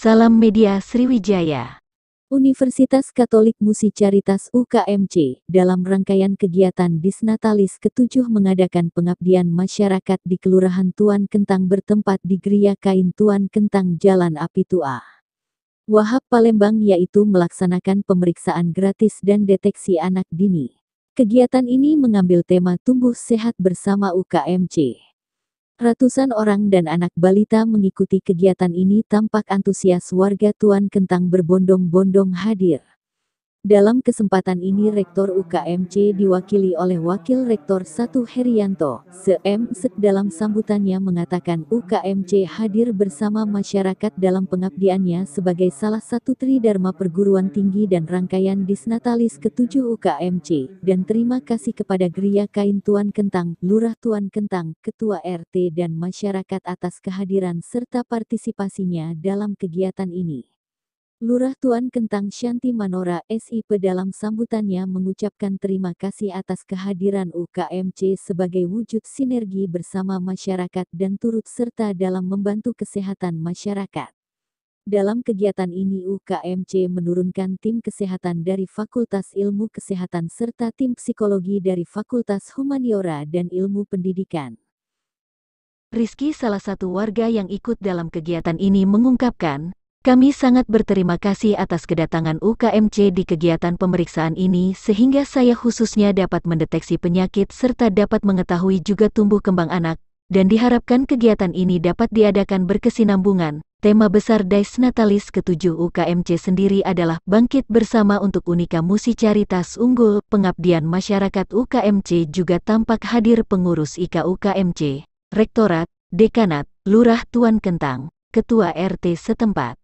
Salam Media Sriwijaya. Universitas Katolik Musicaritas UKMC, dalam rangkaian kegiatan Disnatalis ke-7 mengadakan pengabdian masyarakat di Kelurahan Tuan Kentang bertempat di Geria Kain Tuan Kentang Jalan Api Tua, Wahab Palembang, yaitu melaksanakan pemeriksaan gratis dan deteksi anak dini. Kegiatan ini mengambil tema Tumbuh Sehat Bersama UKMC. Ratusan orang dan anak balita mengikuti kegiatan ini tampak antusias. Warga Tuan Kentang berbondong-bondong hadir. Dalam kesempatan ini Rektor UKMC diwakili oleh Wakil Rektor 1 Herianto, Se.M. dalam sambutannya mengatakan UKMC hadir bersama masyarakat dalam pengabdiannya sebagai salah satu tridharma perguruan tinggi dan rangkaian Disnatalis ke-7 UKMC, dan terima kasih kepada Geria Kain Tuan Kentang, Lurah Tuan Kentang, Ketua RT dan masyarakat atas kehadiran serta partisipasinya dalam kegiatan ini. Lurah Tuan Kentang Shanti Manora SIP dalam sambutannya mengucapkan terima kasih atas kehadiran UKMC sebagai wujud sinergi bersama masyarakat dan turut serta dalam membantu kesehatan masyarakat. Dalam kegiatan ini UKMC menurunkan tim kesehatan dari Fakultas Ilmu Kesehatan serta tim psikologi dari Fakultas Humaniora dan Ilmu Pendidikan. Rizky, salah satu warga yang ikut dalam kegiatan ini, mengungkapkan, "Kami sangat berterima kasih atas kedatangan UKMC di kegiatan pemeriksaan ini sehingga saya khususnya dapat mendeteksi penyakit serta dapat mengetahui juga tumbuh kembang anak, dan diharapkan kegiatan ini dapat diadakan berkesinambungan." Tema besar Disnatalis ke-7 UKMC sendiri adalah Bangkit Bersama untuk Unika Musicaritas Unggul. Pengabdian masyarakat UKMC juga tampak hadir pengurus IKA UKMC, Rektorat, Dekanat, Lurah Tuan Kentang, Ketua RT setempat.